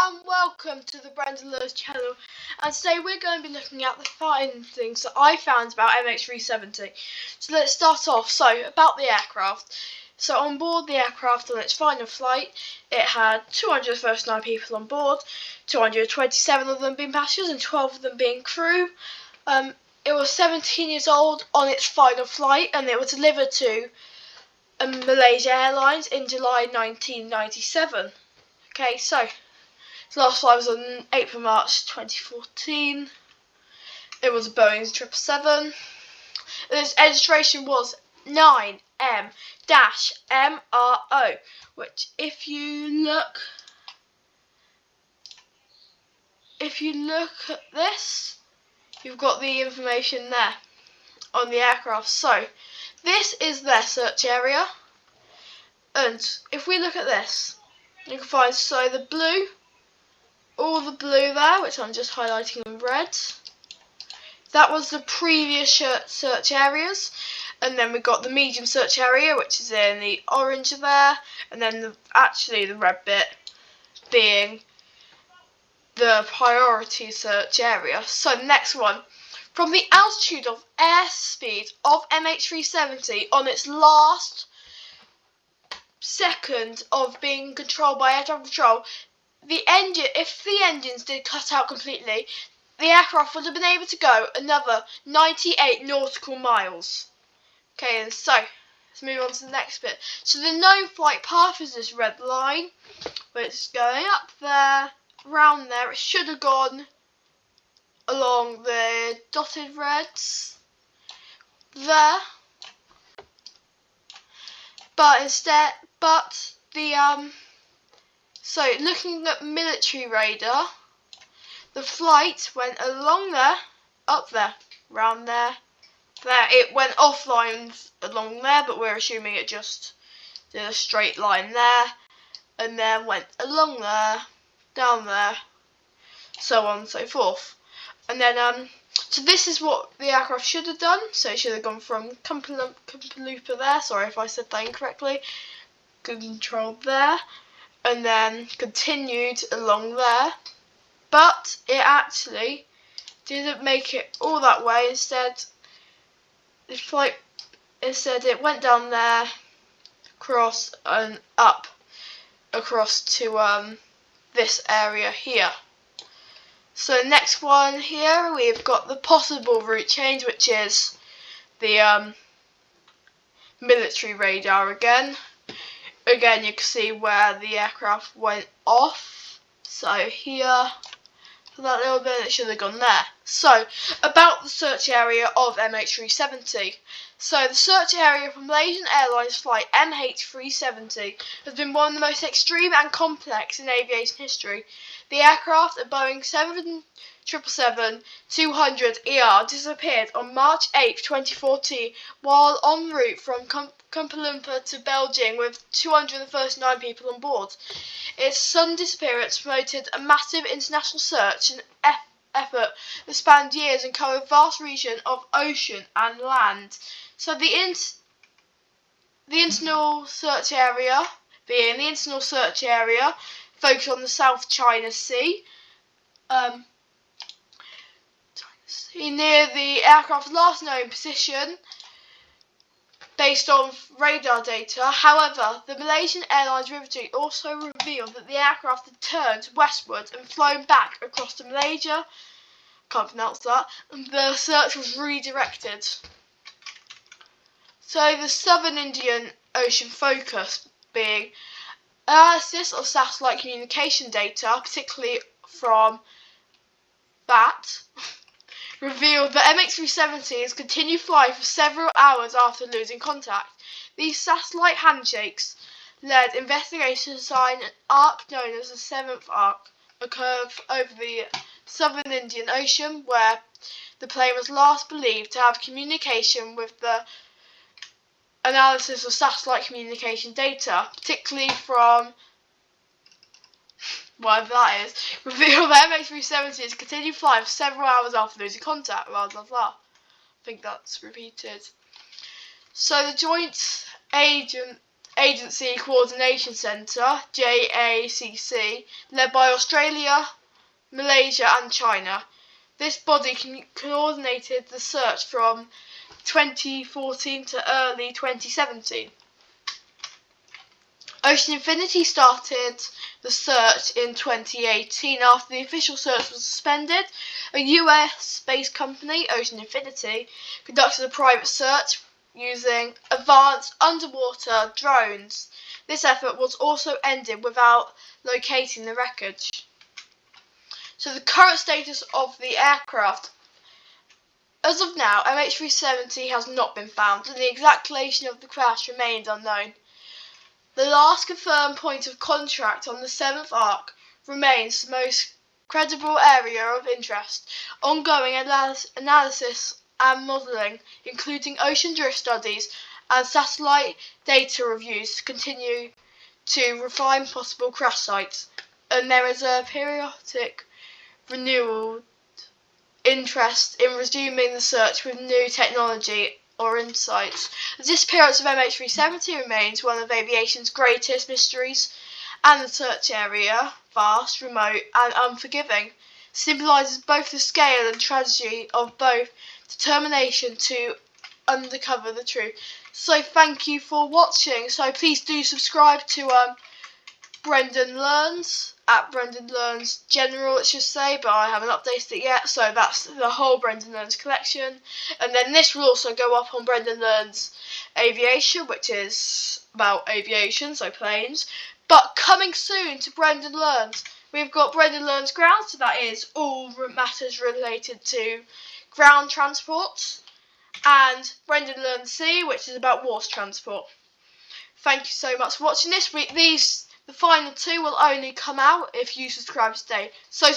and welcome to the Brandon Lewis channel, and today we're going to be looking at the findings that I found about MH370. So let's start off. So about the aircraft. So on board the aircraft on its final flight, it had 239 people on board, 227 of them being passengers and 12 of them being crew. It was 17 years old on its final flight, and it was delivered to Malaysia Airlines in July 1997. Okay, so its last flight was on 8th of March 2014. It was a Boeing 777. Its registration was 9M-MRO, which if you look at this, you've got the information there on the aircraft. So this is their search area, and if we look at this, you can find the blue, all the blue there, which I'm just highlighting in red. That was the previous search areas, and then we got the medium search area, which is in the orange there, and then the red bit being the priority search area. So the next one, from the altitude of airspeed of MH370 on its last second of being controlled by air traffic control, if the engines did cut out completely, the aircraft would have been able to go another 98 nautical miles. Okay, and so let's move on to the next bit. So the known flight path is this red line, which is going up there, round there. It should have gone along the dotted reds there, so looking at military radar, the flight went along there, up there, round there, there. It went offline along there, but we're assuming it just did a straight line there, and then went along there, down there, so on and so forth. And then, so this is what the aircraft should have done. So it should have gone from Kumpaloopa there, sorry if I said that incorrectly, controlled there, and then continued along there. But it actually didn't make it all that way. Instead, it went down there, across and up, across to this area here. So next one here, we've got the possible route change, which is the military radar again. Again, you can see where the aircraft went off. So here, for that little bit, it should have gone there. So about the search area of MH370. So the search area for Malaysian Airlines flight MH370 has been one of the most extreme and complex in aviation history. The aircraft, a Boeing 777-200ER, disappeared on March 8, 2014 while en route from Kuala Lumpur to Beijing with 239 people on board. Its sudden disappearance promoted a massive international search and effort that spanned years and covered a vast region of ocean and land. So the internal search area, focused on the South China Sea, near the aircraft's last known position based on radar data. However, the Malaysian Airlines riveting also revealed that the aircraft had turned westwards and flown back across to Malaysia. Can't pronounce that. And the search was redirected. So the Southern Indian Ocean focus being analysis of satellite communication data, particularly from that, revealed that MH370 has continued flying for several hours after losing contact. These satellite handshakes led investigators to sign an arc known as the 7th arc, a curve over the Southern Indian Ocean, where the plane was last believed to have communication with the analysis of satellite communication data, particularly from whatever that is, revealed that MH370 has continued flying for several hours after losing contact. Blah blah blah. I think that's repeated. So the joint Agency Coordination Centre, JACC, led by Australia, Malaysia and China. This body coordinated the search from 2014 to early 2017. Ocean Infinity started the search in 2018 after the official search was suspended. A US-based company, Ocean Infinity, conducted a private search using advanced underwater drones. This effort was also ended without locating the wreckage. So the current status of the aircraft. As of now, MH370 has not been found and the exact location of the crash remains unknown. The last confirmed point of contact on the 7th arc remains the most credible area of interest. Ongoing analysis and modelling, including ocean drift studies and satellite data reviews, continue to refine possible crash sites, and there is a periodic renewed interest in resuming the search with new technology or insights. The disappearance of MH370 remains one of aviation's greatest mysteries, and the search area, vast, remote and unforgiving, symbolises both the scale and tragedy of both determination to uncover the truth. So thank you for watching. So please do subscribe to Brendan Learns, at Brendan Learns General it should say, but I haven't updated it yet, so that's the whole Brendan Learns collection. And then this will also go up on Brendan Learns Aviation, which is about aviation, so planes. But coming soon to Brendan Learns, we've got Brendan Learns Ground, so that is all matters related to ground transport, and Brendan Learns Sea, which is about water transport. Thank you so much for watching this week. The final two will only come out if you subscribe today. So